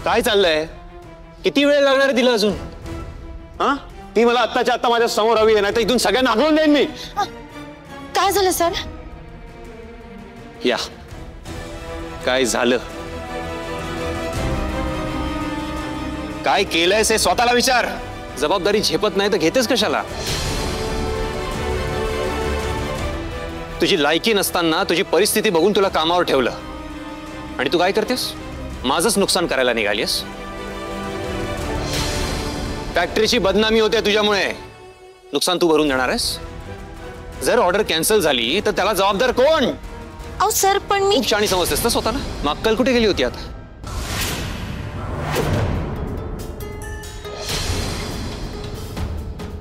काय चाललंय? किती वेळ लागणार आहे तिला अजून? हा, ती मला आत्ताच्या आत्ता माझ्या समोर हवी आहे, नाही तर इथून सगळ्यांना हाकलून देईन मी. काय झालं सर? या, काय झालं? काय केलंयस हे स्वतःला विचार. जबाबदारी झेपत नाही तर घेतेस कशाला? तुझी लायकी नसताना तुझी परिस्थिती बघून तुला कामावर ठेवलं आणि तू काय करतेस? माझंच नुकसान करायला निघालीस. फॅक्टरीची बदनामी होते तुझ्यामुळे. नुकसान तू भरून देणार आहेस? जर ऑर्डर कॅन्सल झाली तर त्याला जबाबदार कोण? अहो सर, पण मी खूप शाणी समजतेस ना स्वतःला. मग अक्कल कुठे गेली होती आता?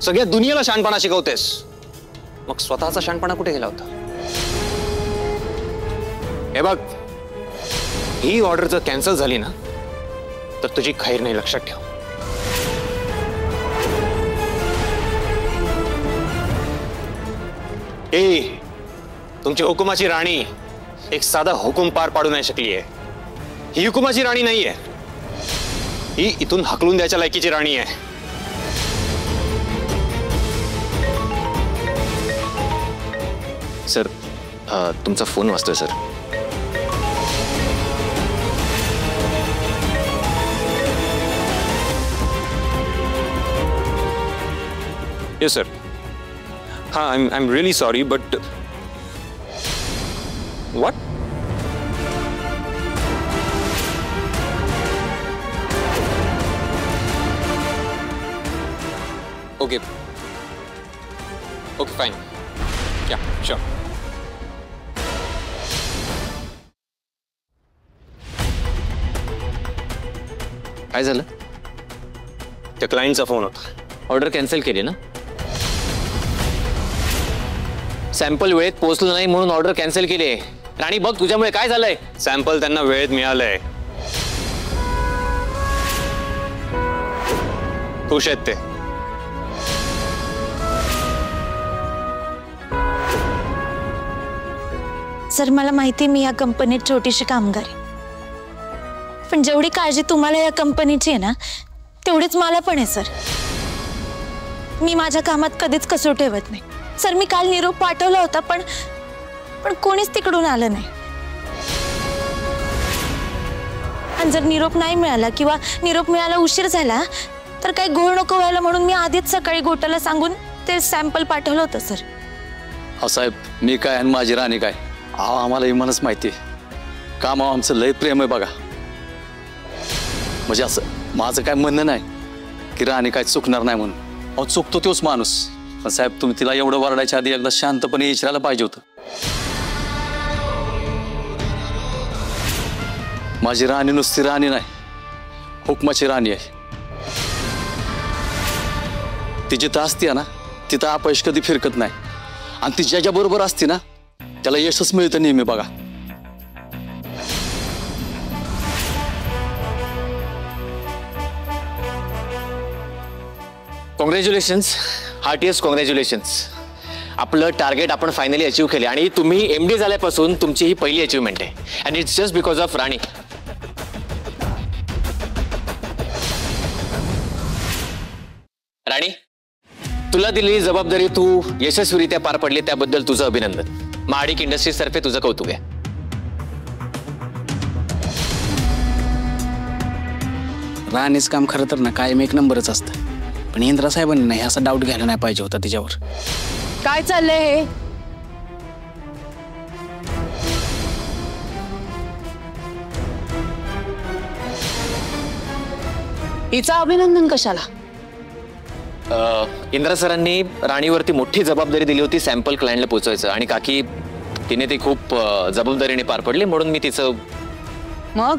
सगळ्या दुनियेला शहाणपणा शिकवतेस, मग स्वतःचा शहाणपणा कुठे गेला होता? हे बघ, ही ऑर्डर जर कॅन्सल झाली ना तर तुझी खैर नाही, लक्षात ठेव. तुमची हुकुमाची राणी एक साधा हुकूम पार पाडू नाही शकली आहे. ही हुकुमाची राणी नाहीये, ही इथून हकलून द्यायच्या लायकीची राणी आहे. सर, तुमचा फोन वाजतोय सर. Yes sir. हाँ, I'm really sorry, but what? Okay. Okay, fine. Yeah, sure. काय झालं? त्या क्लायंटचा फोन होता. ऑर्डर कॅन्सल केली ना? सॅम्पल वेळेत पोहोचलं नाही म्हणून ऑर्डर कॅन्सल केली. राणी बघ तुझ्यामुळे काय झालंय. सॅम्पल त्यांना वेळेत मिळालंय. खुश आहेत ते. सर, मला माहिती मी या कंपनीत छोटीशी कामगार आहे, पण जेवढी काळजी तुम्हाला या कंपनीची आहे ना तेवढीच मला पण आहे सर. मी माझ्या कामात कधीच कसूर ठेवत नाही. सर, मी काल निरोप पाठवला होता, पण कोणीच तिकडून आलं नाही. आणि जर निरोप नाही मिळाला किंवा निरोप मिळायला उशीर झाला तर काही घोळ नको व्हायला म्हणून मी आधीच सकाळी गोटाला सांगून ते सॅम्पल पाठवलं होतं सर. हा साहेब, मी काय आणि माझी राणी काय, आम्हाला इमानच माहिती आहे. कामावर आमचं लय प्रेम आहे बघा. म्हणजे असं माझं काय म्हणणं नाही की राणी काय चुकणार नाही म्हणून. अहो, चुकतो तोच माणूस. पण साहेब, तुम्ही तिला एवढं वरडायच्या आधी एकदा शांतपणे विचारायला पाहिजे होतं. माझी राणी नुसती राणी नाही, हुकमाची राणी आहे. ती जिथं असते ना तिथं अपयश कधी फिरकत नाही, आणि ती ज्याच्या बरोबर असते ना त्याला यशच मिळतं नेहमी बघा. Congratulations, heartiest congratulations. आपलं टार्गेट आपण फायनली अचीव केले आणि तुम्ही एमडी झाल्यापासून तुमची ही पहिली अचीवमेंट आहे. And it's just because of Rani. Rani, तुला दिलेली जबाबदारी तू यशस्वीरित्या पार पडली त्याबद्दल तुझं अभिनंदन. महाडिक इंडस्ट्रीज तर्फे तुझं कौतुक आहे. राणीच काम खरं तर ना कायम एक नंबरच असतं, पण इंद्रा साहेबांनी नाही असा डाऊट घ्यायला नाही पाहिजे होता तिच्यावर. काय चाललंय हे? हिचं अभिनंदन कशाला? इंद्रा सरांनी राणीवरती मोठी जबाबदारी दिली होती सॅम्पल क्लायंटला पोहोचवायचं, आणि काकी तिने ती खूप जबाबदारीने पार पडली म्हणून मी तिचं. मग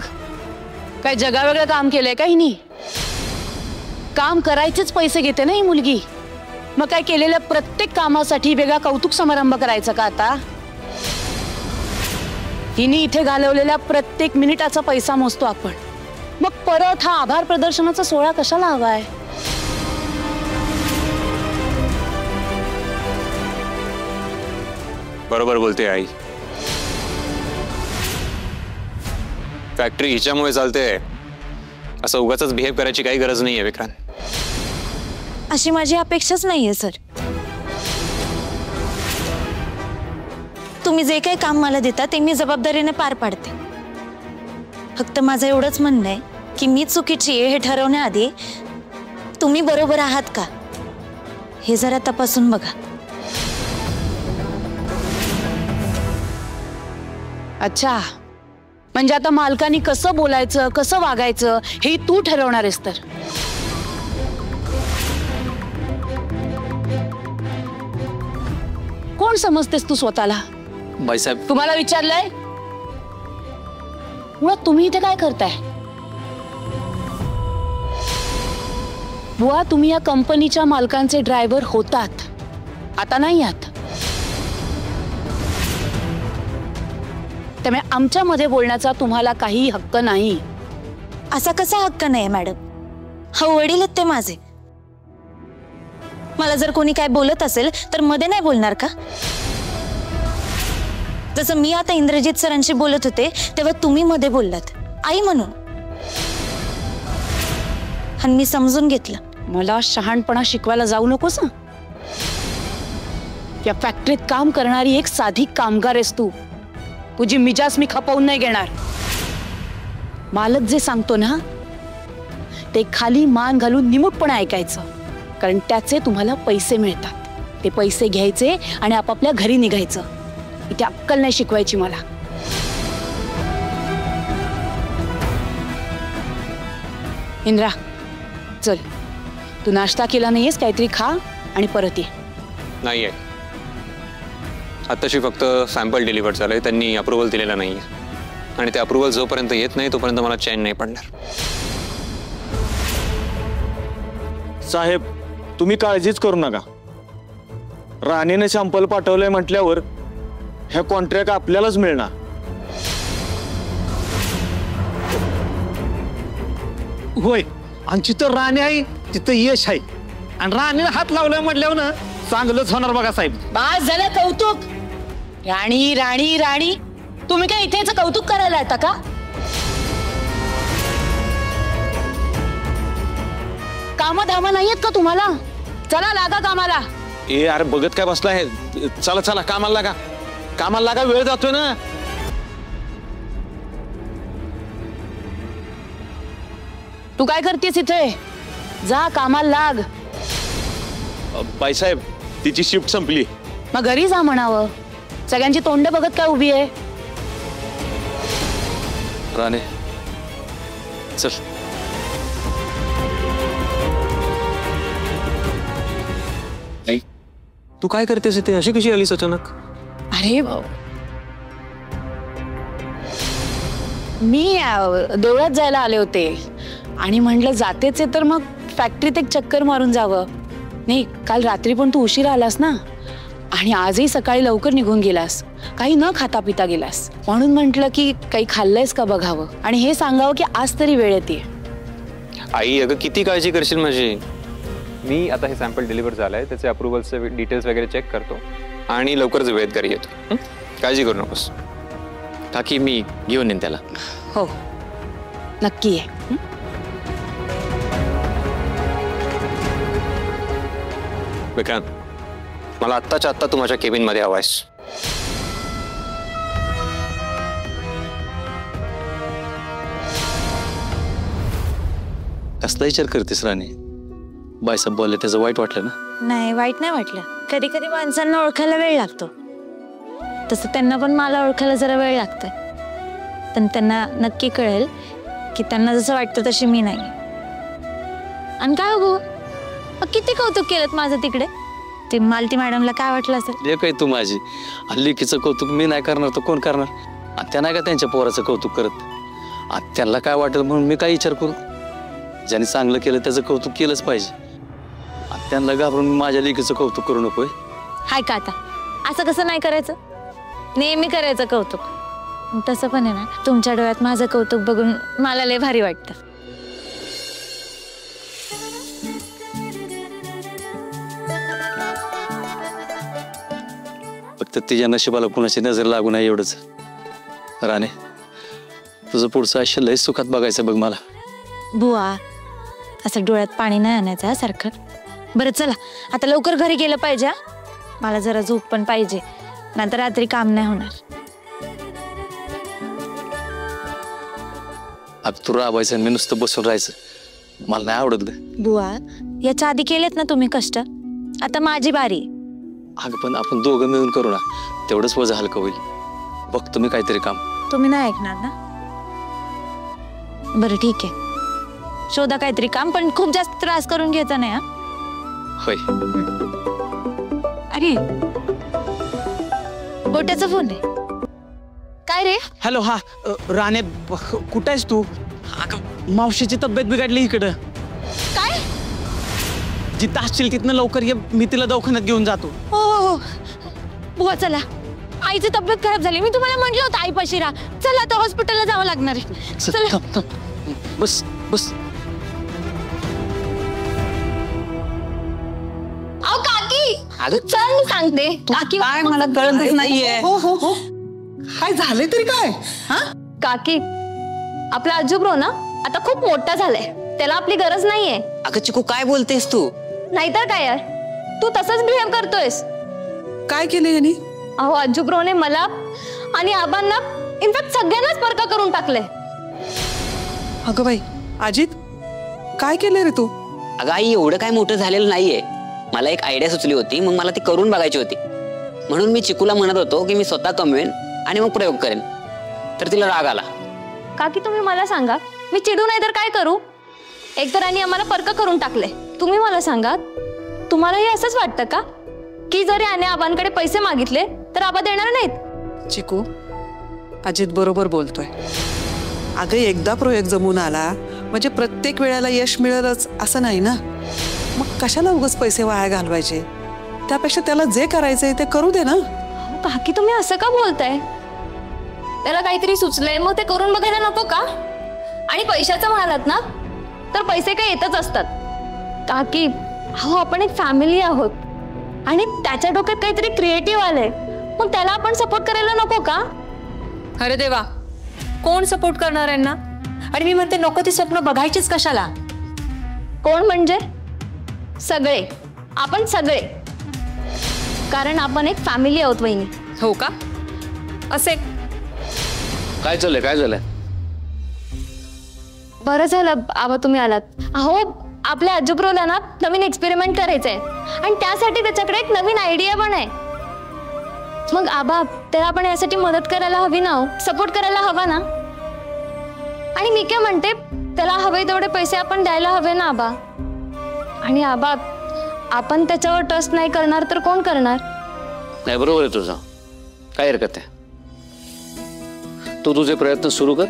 काय जगावेगळं काम केलंय का हिनी? काम करायचेच पैसे घेते ना ही मुलगी. मग काय केलेल्या प्रत्येक कामासाठी वेगळा कौतुक समारंभ करायचा का आता? हिने इथे घालवलेल्या प्रत्येक मिनिटाचा पैसा मोजतो आपण. मग परत हा आभार प्रदर्शनाचा सोहळा कशाला हवाय? बरोबर बोलते आई. फॅक्टरी हिच्यामुळे चालते, असं उगाचच बिहेव करायची काही गरज नाहीये विक्रांत. अशी माझी अपेक्षाच नाहीये सर. तुम्ही जे काही काम मला देता ते मी जबाबदारीने पार पाडते. फक्त माझं एवढंच म्हणणं आहे की मी चुकीची आहे हे ठरवण्याआधी तुम्ही बरोबर आहात का हे जरा तपासून बघा. अच्छा, म्हणजे आता मालकानी कसं बोलायचं कसं वागायचं हे तू ठरवणार आहेस तर. कोण समजतेस तू स्वतःला? बाईसाहेब तुम्हाला विचारलंय? मुळात तुम्ही इथे काय करताय? बुवा, तुम्ही या कंपनीच्या मालकांचे ड्रायव्हर होतात, आता नाही आहात. त्यामुळे आमच्यामध्ये बोलण्याचा तुम्हाला काही हक्क नाही. असा कसा हक्क नाही मॅडम? हो, वडील आहेत ते माझे. मला जर कोणी काय बोलत असेल तर मध्ये नाही बोलणार का? जसं मी आता इंद्रजित सरांशी बोलत होते तेव्हा तुम्ही मध्ये बोललात आई म्हणून, आणि मी समजून घेतलं. मला शहाणपणा शिकवायला जाऊ नकोस. या फॅक्टरीत काम करणारी एक साधी कामगार आहेस तू. तुझी मिजाज मी खपवून नाही घेणार. मालक जे सांगतो ना ते खाली मान घालून निमूटपणे ऐकायचं, कारण त्याचे तुम्हाला पैसे मिळतात. ते पैसे घ्यायचे आणि आपापल्या घरी निघायचं. इथे अक्कल नाही शिकवायची मला. इंद्रा, चल, तू नाश्ता केला नाहीयेस, काहीतरी खा आणि परत ये. नाहीये, आत्ताशी फक्त सॅम्पल डिलिव्हर झालंय, त्यांनी अप्रुव्हल दिलेला नाहीये. आणि ते अप्रुव्हल जोपर्यंत येत नाही तोपर्यंत मला चैन नाही पडणार. साहेब, तुम्ही काळजीच करू नका. राणीने सॅम्पल पाठवलंय म्हटल्यावर हे कॉन्ट्रॅक्ट आपल्यालाच मिळणार. होय, आणि जिथं राणी आहे तिथं यश आहे, आणि राणीला हात लावलाय म्हटल्यावर ना चांगलंच होणार बघा साहेब. बस झालं कौतुक. राणी राणी राणी, तुम्ही काय इथेच कौतुक करायला येता का? काम धामा नाहीयेत का तुम्हाला? चला लागा कामाला. ए अरे बघत काय बसला आहे? चला चला कामाला लागा, कामाला लागा, वेळ जातोय ना. तू काय करतेस इथे? जा कामाला लाग. बाईसाहेब, तिची शिफ्ट संपली. मग घरी जा म्हणावं. सगळ्यांची तोंड बघत काय उभी आहे? राणे चल. तू काय करतेस इथे? अशी कशी आलीस अचानक? अरे मी देवळात जायला आले होते आणि म्हटलं जातेच आहे तर मग फॅक्टरीत एक चक्कर मारून जावं. नाही, काल रात्री पण तू उशिरा आलास ना, आणि आजही सकाळी लवकर निघून गेलास, काही न खाता पिता गेलास. म्हणून म्हटलं की काही खाल्लंयस का बघावं आणि हे सांगावं की आज तरी वेळ येते. आई अगं किती काळजी करशील माझी. मी आता हे सॅम्पल डिलिव्हर झालंय, त्याचे अप्रुव्हलचे डिटेल्स वगैरे चेक करतो आणि लवकरच वेळेत घरी येतो. काळजी करू नकोस. काकी मी घेऊन येईन त्याला. हो, नक्की आहे. विक्रांत, मला आत्ताच्या आत्ता तू माझ्या केबिन मध्ये हवायस. कसला विचार करतेस राणे? बाईसाहेब बोलले त्याचं वाईट वाटलं ना? नाही, वाईट नाही वाटलं. कधी कधी माणसांना ओळखायला वेळ लागतो, तसं त्यांना पण मला ओळखायला जरा वेळ लागतोय. पण त्यांना नक्की कळेल की त्यांना जसं वाटतं तशी मी नाही. आणि काय हो, किती कौतुक केलं माझं तिकडे. ते मालती मॅडमला काय वाटलं असेल? जे काही तू माझी हल्लीकीचं कौतुक मी नाही करणार तर कोण करणार? आत्या नाही का त्यांच्या पोराचं कौतुक करत? आत्यांना काय वाटेल म्हणून मी काय विचार करू? ज्याने चांगलं केलं त्याचं कौतुक केलंच पाहिजे. आत्यांना घाबरून माझ्या लेकीचं कौतुक करू नकोय. हाय का आता असं कसं नाही करायचं? नेहमी करायचं कौतुक. तसं पण आहे ना, तुमच्या डोळ्यात माझं कौतुक बघून मला लय भारी वाटतं. फक्त तिच्या नशिबाला कुणाची नजर लागू नये एवढंच. राणे, तुझं पुढचं आयुष्य लय सुखात बघायचं बघ मला. बुवा असं डोळ्यात पाणी नाही आणायचं हा सारखं. बरं चला आता लवकर घरी गेलं पाहिजे हा. मला जरा झोप पण पाहिजे, नंतर रात्री काम नाही होणार. आता तू राबायचं आणि मी नुसतं बसून राहायचं मला नाही आवडत ग. बुवा याच्या आधी केलेत ना तुम्ही कष्ट, आता माझी बारी. अगं पण आपण दोघं मिळून करू ना, तेवढंच वजन हलकं होईल. बघतो मी काहीतरी काम. तुम्ही नाही ऐकणार ना? बरं ठीक आहे, शोधा काहीतरी काम, पण खूप जास्त त्रास करून घ्यायचा नाही हा. होय. अरे गोट्याचा फोन आहे. काय रे? हॅलो. हा राणे कुठं आहेस तू? अगं मावशीची तब्येत बिघडली इकडं. काय? जिथं असशील तिथनं लवकर ये, मी तिला दवाखान्यात घेऊन जातो. हो बुवा चला, आईची तब्येत खराब झाली, मी तुम्हाला म्हटलं होतं आईपाशी राहा. चला आता हॉस्पिटलला जावं लागणार आहे. चला. बस बस. अहो काकी, चल मी सांगते. काकी काय मला कळतच नाहीये. हो हो हो काय झालंय तरी काय? हा काकी, आपला अजुब्रो ना आता खूप मोठा झालाय, त्याला आपली गरज नाहीये. अगं चिकू काय बोलतेस तू? नाहीतर काय यार, तू तसंच बिहेव करतोयस. काय केलं यांनी? अहो अजुब्रोने मला आणि आबांना इनफॅक्ट सगळ्यांनाच परका करून टाकले. अगं बाई अजित, काय केलंय रे तू? अगं आई, एवढं काय मोठं झालेलं नाहीये. मला एक आयडिया सुचली होती, मग मला ती करून बघायची होती. म्हणून मी चिकूला म्हणत होतो की मी स्वतः कमवेन आणि मग प्रयोग करेन. तर तिला राग आला. काकी तुम्ही मला सांगा, मी चिडू नाही तर काय करू? एकतर आणि आम्हाला परका करून टाकले. तुम्ही मला सांगा, तुम्हालाही असंच वाटतं का की जर याने आबांकडे पैसे मागितले तर आबा देणार नाहीत? चिकू, अजित बरोबर बोलतोय. अगं एकदा प्रयोग जमून आला म्हणजे प्रत्येक वेळेला यश मिळेलच असं नाही ना. मग कशाला उगाच पैसे वाया घालवायचे? त्यापेक्षा त्याला जे करायचंय ते करू दे ना. काकी तुम्ही असं का बोलताय? त्याला काहीतरी सुचलंय, मग ते करून बघायला नको का? आणि पैशाचं म्हणालात ना, तर पैसे काय येतच असतात. काकी हो, आपण एक फॅमिली आहोत आणि त्याच्या डोक्यात काहीतरी क्रिएटिव्ह आलंय, मग त्याला आपण सपोर्ट करायला नको का? अरे देवा, कोण सपोर्ट करणार आहे ना? आणि मी म्हणते नको ती स्वप्न बघायचीच कशाला? कोण म्हणजे? सगळे, आपण सगळे, कारण आपण एक फॅमिली आहोत वहिनी. हो का? असे काय चाललंय? काय झालंय? बरं झालं आबा तुम्ही आलात. अहो आपल्या अजुब्रोला ना नवीन एक्सपेरिमेंट करायचंय आणि त्यासाठी त्याच्याकडे एक नवीन आयडिया पण आहे. मग आबा त्याला आपण यासाठी मदत करायला हवी ना, सपोर्ट करायला हवा ना. आणि मी काय म्हणते, त्याला हवे तेवढे पैसे आपण द्यायला हवे ना आबा. आणि आबा आपण त्याच्यावर ट्रस्ट नाही करणार तर कोण करणार? नाही, बरोबर आहे तुझं. काय हरकत आहे, तू तुझे प्रयत्न सुरू कर.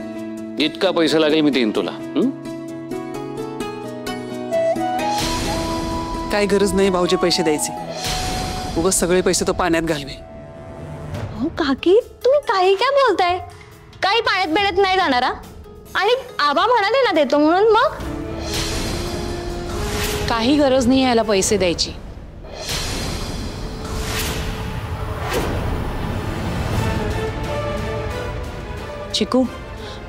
इतका पैसा लागेल मी देईन तुला. काय गरज नाही भाऊजी पैसे द्यायचे. उगाच सगळे पैसे तो पाण्यात घालवे. हो काकी, तुम्ही काही काय बोलताय? काही पाण्यात बेण्यात नाही जाणार. आणि आबा म्हणाले ना देतो म्हणून. मग काही गरज नाही याला पैसे द्यायची. चिकू,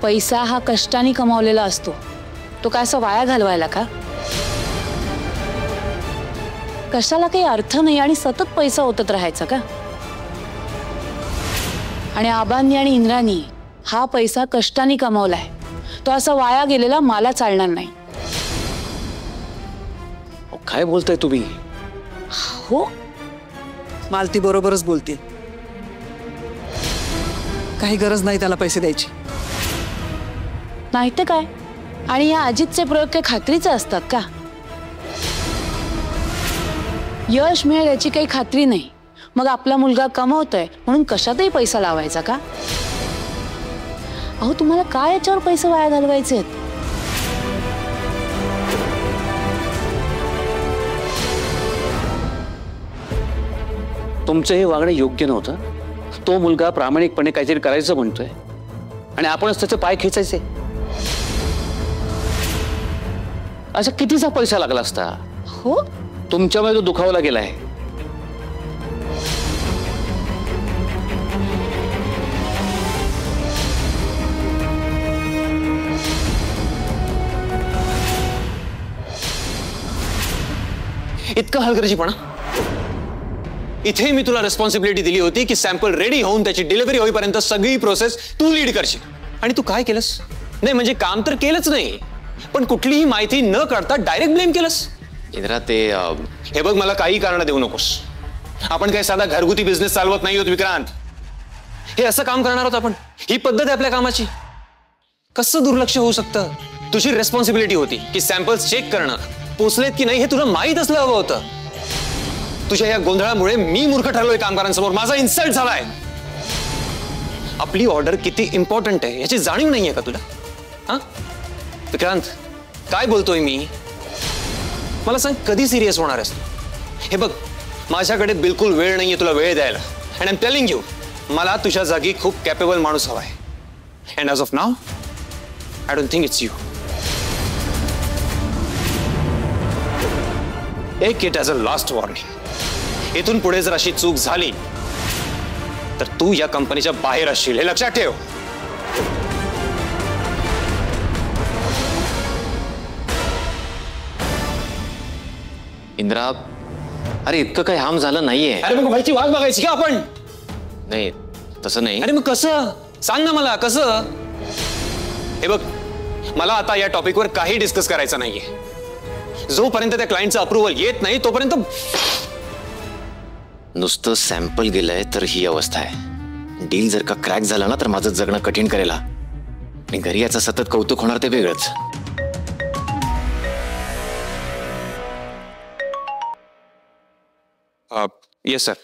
पैसा हा कष्टाने कमावलेला असतो, तो काय असं वाया घालवायला का? कशाला काही अर्थ नाही आणि सतत पैसा ओतत राहायचा का? आणि आबांनी आणि इंद्रानी हा पैसा कष्टाने कमावलाय, तो असा वाया गेलेला मला चालणार नाही. काय बोलताय तुम्ही? हो, मालती बरोबरच बोलते. काही गरज नाही त्याला पैसे द्यायची. नाही तर काय? आणि या अजितचे प्रयोग काही खात्रीचे असतात का? यश मिळेल याची काही खात्री नाही, मग आपला मुलगा कमवतोय म्हणून कशातही पैसा लावायचा का? अहो तुम्हाला काय याच्यावर पैसे वाया घालवायचे आहेत? तुमचं हे वागणं योग्य नव्हतं. तो मुलगा प्रामाणिकपणे काहीतरी करायचं म्हणतोय आणि आपणच त्याचे पाय खेचायचे. असा कितीचा पैसा लागला असता? हो, तुमच्यामुळे तो दुखावला गेलाय. इतका हलगर्जीपणा? इथे मी तुला रिस्पॉन्सिबिलिटी दिली होती की सॅम्पल रेडी होऊन त्याची डिलिव्हरी होईपर्यंत सगळी प्रोसेस तू लीड करशील, आणि तू काय केलंस? नाही म्हणजे काम तर केलंच नाही, पण कुठलीही माहिती न काढता डायरेक्ट ब्लेम केलंस. इंद्रा ते हे बघ, मला काही कारण देऊ नकोस. आपण काही साधा घरगुती बिझनेस चालवत नाही आहोत विक्रांत. हे असं काम करणार आहोत आपण. ही पद्धत आहे आपल्या कामाची. कसं दुर्लक्ष होऊ शकतं? तुझी रेस्पॉन्सिबिलिटी होती की सॅम्पल्स चेक करणं, पोचलेत की नाही हे तुला माहीत असलं हवं होतं. तुझ्या या गोंधळामुळे मी मूर्ख ठरलोय कामगारांसमोर. माझा इन्सल्ट झालाय. आपली ऑर्डर किती इम्पॉर्टंट आहे याची जाणीव नाहीये का तुला? हा विक्रांत, काय बोलतोय मी? मला सांग, कधी सिरियस होणार आहेस तू? हे बघ, माझ्याकडे बिलकुल वेळ नाहीये तुला वेळ द्यायला. And I am telling you, मला तुझ्या जागी खूप कॅपेबल माणूस हवाय. And as of now I don't think it's you. Take it as a last warning. इथून पुढे जर अशी चूक झाली तर तू या कंपनीच्या बाहेर असशील, हे लक्षात ठेव. इंद्रा, अरे इतकं काही हार्म झालं नाहीये. अरे मग व्हायची वाट बघायची का आपण? नाही तसं नाही. अरे मग कसं? सांग ना मला कसं. हे बघ, मला आता या टॉपिकवर काही डिस्कस करायचं नाहीये. जोपर्यंत त्या क्लायंटचं अप्रुव्हल येत नाही तोपर्यंत. नुसतं सॅम्पल गेलंय तर ही अवस्था आहे. डील जर का क्रॅक झाला ना तर माझं जगणं कठीण करेल. आणि घरी याचं सतत कौतुक होणार ते वेगळंच. Yes sir.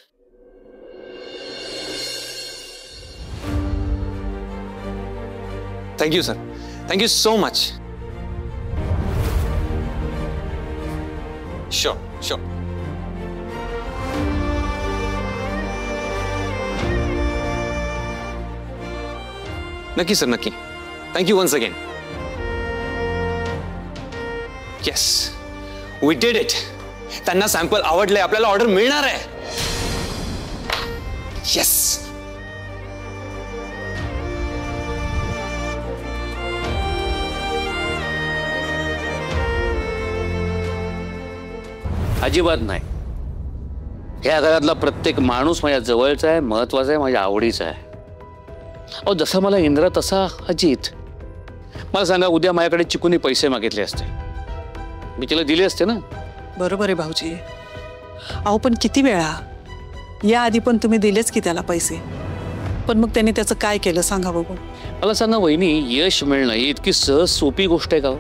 Thank you sir, thank you so much. Sure sure. नक्की सर, नक्की. Thank you once again. Yes, we did it. त्यांना सॅम्पल आवडले, आपल्याला ऑर्डर मिळणार आहे. येस. अजिबात नाही. या घरातला प्रत्येक माणूस माझ्या जवळचा आहे, महत्वाचा आहे, माझ्या आवडीचा आहे. अहो, जसा मला इंद्रा तसा अजित. मला सांगा, उद्या माझ्याकडे चिकूने पैसे मागितले असते, मी तिला दिले असते ना. बरोबर आहे भाऊजी. अहो पण किती वेळा या आधी पण तुम्ही दिलेच की त्याला पैसे, पण मग त्याने त्याचं काय केलं सांगा बघू. मला सांगा वहिनी, यश मिळणं ही इतकी सहज सोपी गोष्ट आहे का?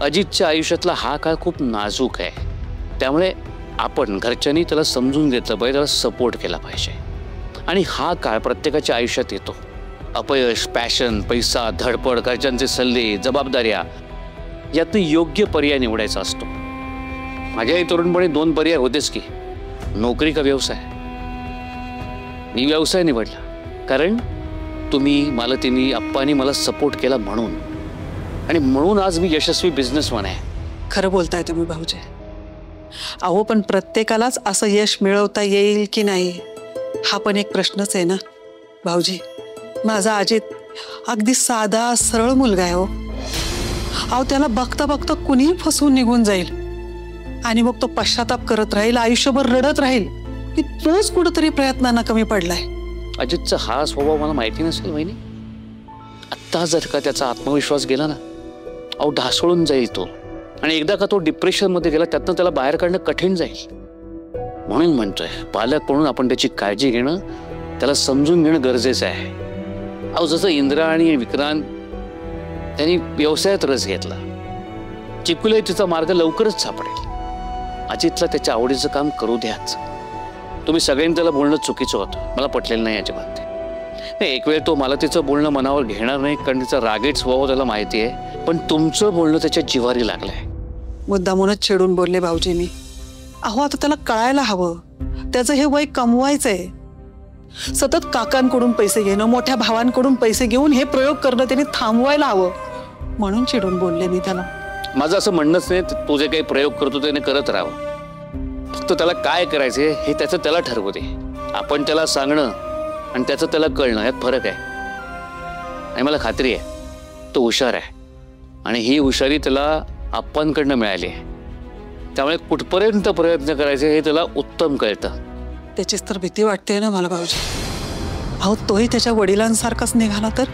अजितच्या आयुष्यातला हा काळ खूप नाजूक आहे. त्यामुळे आपण घरच्यांनी त्याला समजून घेतलं पाहिजे, त्याला सपोर्ट केला पाहिजे. आणि हा काळ प्रत्येकाच्या आयुष्यात येतो. अपयश, पॅशन, पैसा, धडपड, घरच्यांचे सल्ले, जबाबदाऱ्या, यातनं योग्य पर्याय निवडायचा असतो. माझ्याही तरुणपणी 2 पर्याय होतेच की, नोकरी का व्यवसाय. मी व्यवसाय निवडला कारण तुम्ही, मालतीनी, आप्पांनी मला सपोर्ट केला म्हणून. आणि म्हणून आज मी यशस्वी बिझनेसमॅन आहे. खरं बोलताय तुम्ही भाऊजी. अहो पण प्रत्येकालाच असं यश मिळवता येईल की नाही हा पण एक प्रश्नच आहे ना भाऊजी. माझा अजित अगदी साधा सरळ मुलगा आहे हो. अहो त्याला बघता बघता कुणीही फसवून निघून जाईल आणि मग तो पश्चाताप करत राहील, आयुष्यभर रडत राहील की तोच कुठंतरी प्रयत्नांना कमी पडलाय. अजितचा हा स्वभाव मला माहिती नसेल वहिनी. आत्ता जर का त्याचा आत्मविश्वास गेला ना, अहो ढासळून जाईल तो. आणि एकदा का तो डिप्रेशनमध्ये गेला, त्यातनं त्याला बाहेर काढणं कठीण जाईल. म्हणून म्हणतोय, पालक म्हणून आपण त्याची काळजी घेणं, त्याला समजून घेणं गरजेचं आहे. अहो जसं इंद्रा आणि विक्रांत त्यांनी व्यवसायात रस घेतला, चिकुला तिचा मार्ग लवकरच सापडेल. अजितला त्याच्या आवडीचं काम करू द्याच. तुम्ही सगळ्यांनी त्याला बोलणं चुकीचं होतं, मला पटलेलं नाही अजिबात. नाही, एक वेळ तो मला तिचं बोलणं मनावर घेणार नाही कारण तिचा रागीट स्वभाव त्याला माहिती आहे. पण तुमचं बोलणं त्याच्या जिव्हारी लागलंय. मुद्दामूनच छेडून बोलले भाऊजी मी. अहो आता त्याला कळायला हवं, त्याचं हे वय कमवायचंय. सतत काकांकडून पैसे घेणं, मोठ्या भावांकडून पैसे घेऊन हे प्रयोग करणं त्याने थांबवायला हवं, म्हणून चिडून बोलले मी त्याला. माझं असं म्हणणंच नाही तो जे काही प्रयोग करतो त्याने करत राहावं. फक्त त्याला काय करायचंय हे त्याचं त्याला ठरवू दे. आपण त्याला सांगणं आणि त्याचं त्याला कळणं यात फरक आहे. आणि मला खात्री आहे तो हुशार आहे आणि ही हुशारी त्याला आप्पांकडनं मिळाली आहे. त्यामुळे कुठपर्यंत प्रयत्न करायचे हे त्याला उत्तम कळतं. त्याचीच तर भीती वाटते ना मला भाऊजी. अहो तोही त्याच्या वडिलांसारखाच निघाला तर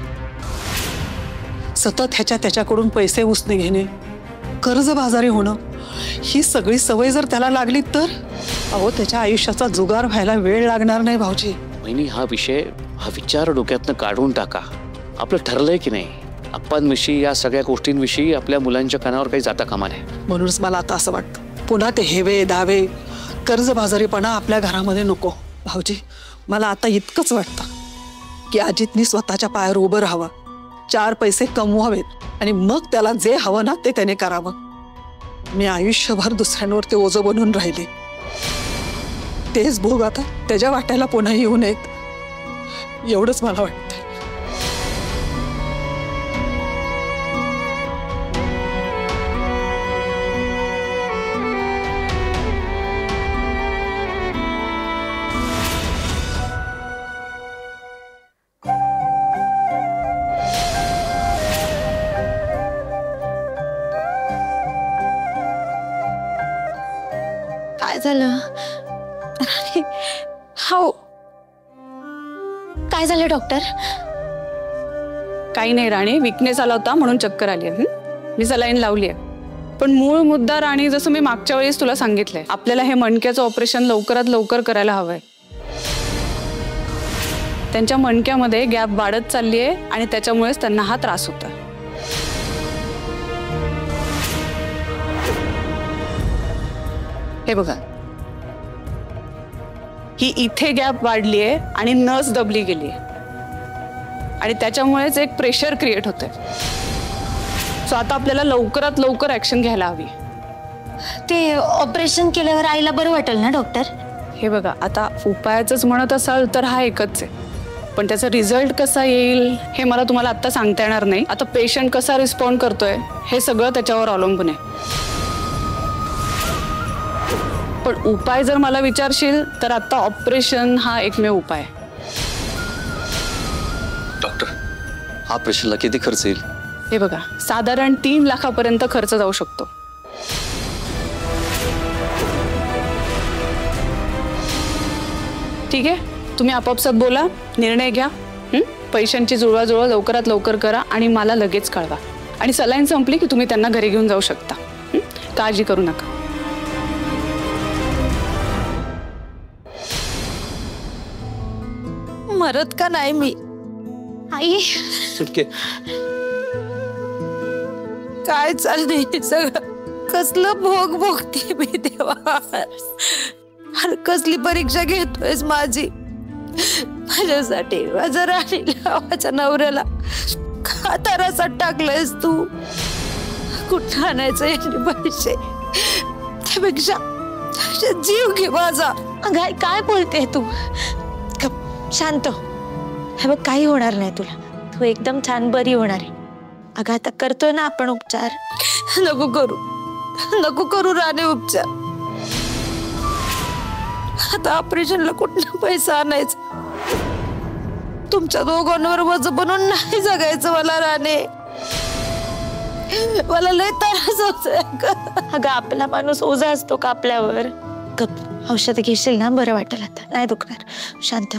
सतत त्याच्याकडून पैसे उसने घेणे, कर्जबाजारी होणं, ही सगळी सवय जर त्याला लागली तर अहो त्याच्या आयुष्याचा जुगार व्हायला वेळ लागणार नाही भाऊजी. वहिनी, हा विचार डोक्यातनं काढून टाका. आपलं ठरलंय की नाही, अप्पांविषयी या सगळ्या गोष्टींविषयी आपल्या मुलांच्या कानावर काही जाता कामा नये. म्हणूनच मला आता असं वाटतं पुन्हा ते हेवे दावे कर्जबाजारीपणा आपल्या घरामध्ये नको. भाऊजी मला आता इतकंच वाटतं की अजितनी स्वतःच्या पायावर उभं राहावं, 4 पैसे कमवावेत आणि मग त्याला जे हवं ना ते त्याने करावं. मी आयुष्यभर दुसऱ्यांवर ते ओझं बनून राहिले, तेच भोग आता त्याच्या वाट्याला पुन्हा येऊ नयेत, एवढंच मला वाटतं. काय झालं? हो काय झालं डॉक्टर? काही नाही राणी, विकनेस आला होता म्हणून चक्कर आली आहे. मी सलाईन लावली आहे. पण मूळ मुद्दा राणी, जसं मी मागच्या वेळेस तुला सांगितलंय, आपल्याला हे मणक्याचं ऑपरेशन लवकरात लवकर करायला हवंय. त्यांच्या मणक्यामध्ये गॅप वाढत चालली आहे आणि त्याच्यामुळेच त्यांना हा त्रास होता. हे बघा, ही इथे गॅप वाढली आहे आणि नस दबली गेली आहे आणि त्याच्यामुळेच एक प्रेशर क्रिएट होतंय. सो आता आपल्याला लवकरात लवकर ऍक्शन घ्यायला हवी. ते ऑपरेशन केल्यावर आईला बरं वाटेल ना डॉक्टर? हे बघा, आता उपायाचंच म्हणत असाल तर हा एकच आहे, पण त्याचा रिझल्ट कसा येईल हे मला तुम्हाला आता सांगता येणार नाही. आता पेशंट कसा रिस्पॉन्ड करतोय हे सगळं त्याच्यावर अवलंबून आहे. पण उपाय जर मला विचारशील तर आता ऑपरेशन हा एकमेव उपाय आहे. डॉक्टर, हा ऑपरेशनला किती खर्च येईल? हे बघा, साधारण 3 लाखापर्यंत खर्च जाऊ शकतो. ठीक आहे, तुम्ही आपापसात बोला, निर्णय घ्या. पैशांची जुळवाजुळव लवकरात लवकर करा आणि मला लगेच कळवा. आणि सलाईन संपली की तुम्ही त्यांना घरी घेऊन जाऊ शकता. काळजी करू नका. मरत का नाही मी? आई सुटके, काय चाललंय सगळं? कसलं भोग भोगते मी देवा? अरे कसली परीक्षा घेतोयस माझी माझ्यासाठी? माझ्या राणीला, माझ्या नवऱ्याला का तरासात टाकलंयस तू? कुठं आणायचं यांनी पैसे? त्यापेक्षा जीव घे माझा. अगं काय बोलते तू? शांत हे बघ, काही होणार नाही तुला. तू एकदम छान बरी होणार आहे. अगं आता करतोय ना आपण उपचार. नको करू, नको करू राणे उपचार. आता ऑपरेशनला कुठला पैसा आणायचा? तुमच्या दोघांवर वज बनून नाही जगायचं मला राणे. मला लय त्रास होतोय. अगं आपला माणूस ओझा असतो का आपल्यावर? गप, औषध घेशील ना बरं वाटेल. आता नाही दुखणार. शांत.